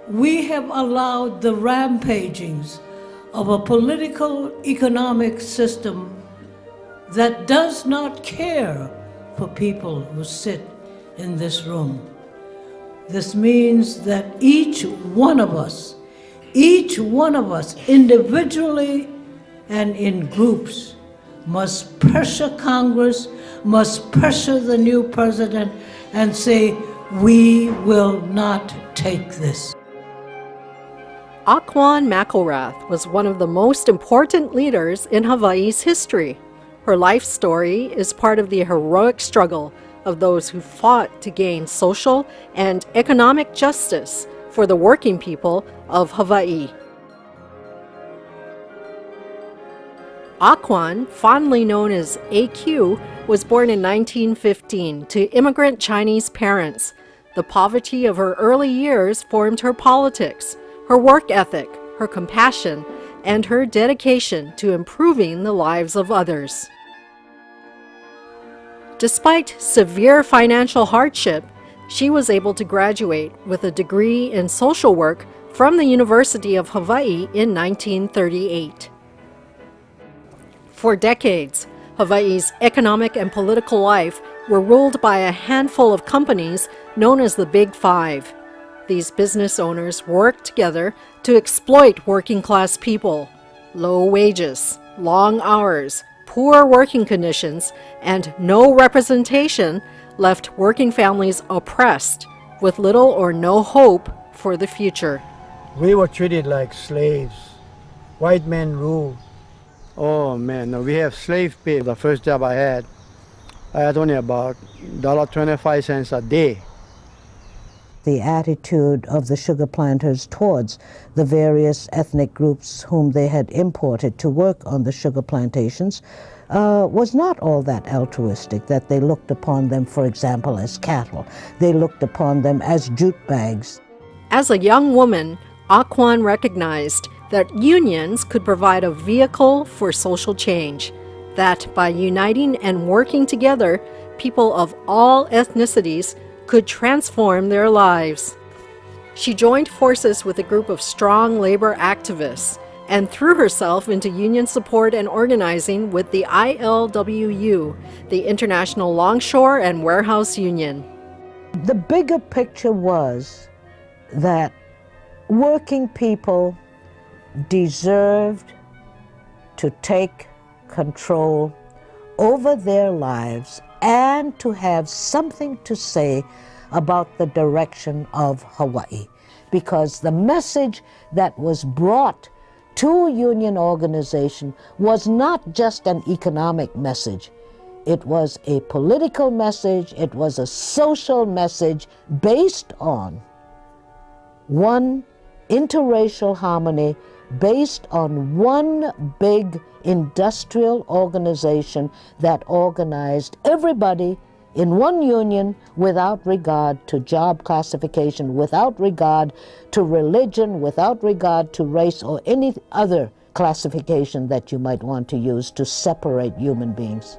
We have allowed the rampagings of a political economic system that does not care for people who sit in this room. This means that each one of us individually and in groups must pressure Congress, must pressure the new president and say, we will not take this. Quon McElrath was one of the most important leaders in Hawaii's history. Her life story is part of the heroic struggle of those who fought to gain social and economic justice for the working people of Hawaii. Quon, fondly known as AQ, was born in 1915 to immigrant Chinese parents. The poverty of her early years formed her politics, her work ethic, her compassion, and her dedication to improving the lives of others. Despite severe financial hardship, she was able to graduate with a degree in social work from the University of Hawaii in 1938. For decades, Hawaii's economic and political life were ruled by a handful of companies known as the Big Five. These business owners worked together to exploit working-class people. Low wages, long hours, poor working conditions, and no representation left working families oppressed with little or no hope for the future. We were treated like slaves. White men ruled. Oh man, no, we have slave pay. The first job I had only about $1.25 a day. The attitude of the sugar planters towards the various ethnic groups whom they had imported to work on the sugar plantations was not all that altruistic, that they looked upon them, for example, as cattle. They looked upon them as jute bags. As a young woman, Quon recognized that unions could provide a vehicle for social change, that by uniting and working together, people of all ethnicities could transform their lives. She joined forces with a group of strong labor activists and threw herself into union support and organizing with the ILWU, the International Longshore and Warehouse Union. The bigger picture was that working people deserved to take control over their lives and to have something to say about the direction of Hawaii. Because the message that was brought to union organization was not just an economic message. It was a political message, it was a social message based on one interracial harmony, based on one big industrial organization that organized everybody in one union without regard to job classification, without regard to religion, without regard to race or any other classification that you might want to use to separate human beings.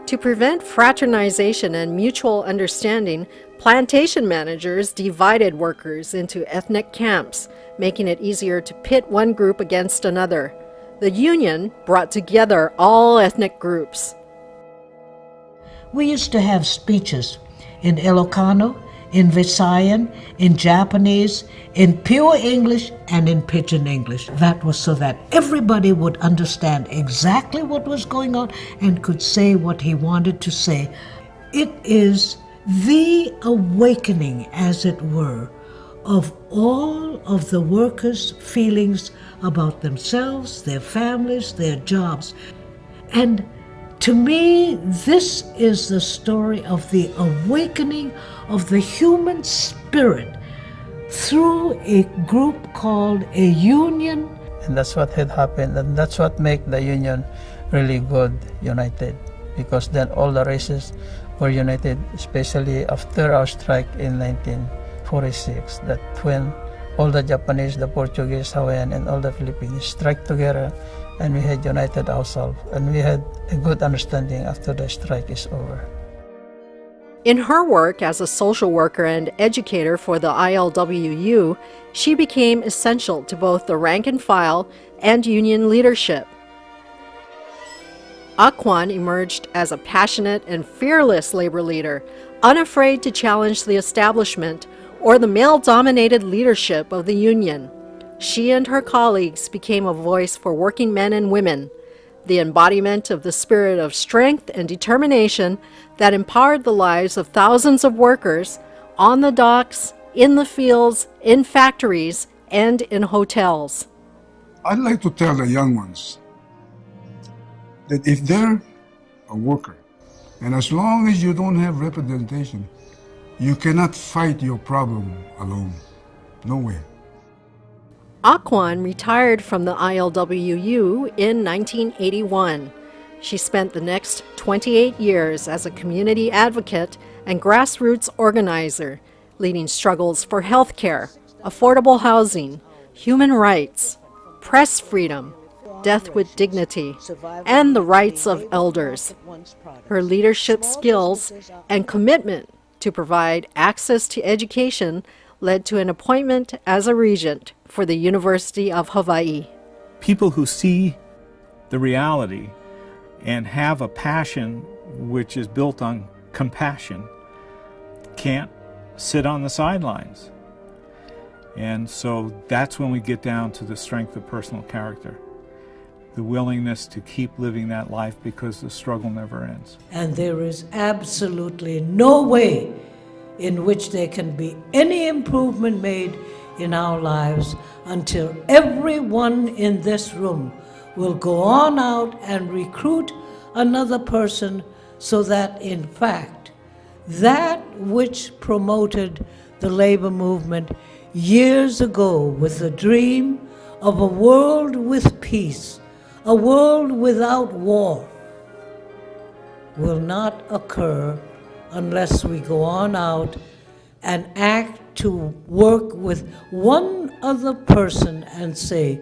To prevent fraternization and mutual understanding, plantation managers divided workers into ethnic camps, making it easier to pit one group against another. The union brought together all ethnic groups. We used to have speeches in Ilocano, in Visayan, in Japanese, in pure English, and in Pidgin English. That was so that everybody would understand exactly what was going on and could say what he wanted to say. It is the awakening, as it were, of all of the workers' feelings about themselves, their families, their jobs. And to me, this is the story of the awakening of the human spirit through a group called a union. And that's what had happened, and that's what made the union really good, united, because then all the races were united, especially after our strike in 1946, that when all the Japanese, the Portuguese, Hawaiian, and all the Philippines strike together, and we had united ourselves, and we had a good understanding after the strike is over. In her work as a social worker and educator for the ILWU, she became essential to both the rank and file and union leadership. Quon emerged as a passionate and fearless labor leader, unafraid to challenge the establishment or the male-dominated leadership of the union. She and her colleagues became a voice for working men and women, the embodiment of the spirit of strength and determination that empowered the lives of thousands of workers on the docks, in the fields, in factories, and in hotels. I'd like to tell the young ones that if they're a worker, and as long as you don't have representation, you cannot fight your problem alone. No way. Quon retired from the ILWU in 1981. She spent the next 28 years as a community advocate and grassroots organizer, leading struggles for health care, affordable housing, human rights, press freedom, death with dignity, and the rights of elders. Her leadership skills and commitment to provide access to education led to an appointment as a regent for the University of Hawaii. People who see the reality and have a passion which is built on compassion can't sit on the sidelines. And so that's when we get down to the strength of personal character, the willingness to keep living that life because the struggle never ends. And there is absolutely no way in which there can be any improvement made in our lives until everyone in this room will go on out and recruit another person, so that in fact that which promoted the labor movement years ago with the dream of a world with peace, a world without war, will not occur unless we go on out and act to work with one other person and say,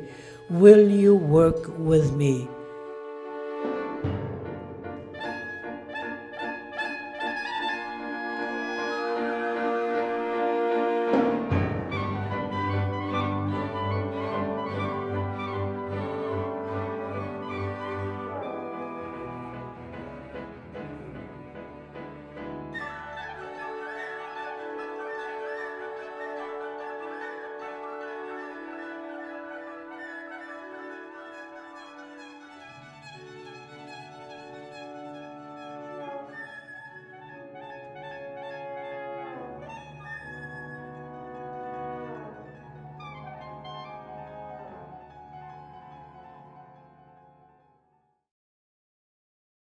will you work with me?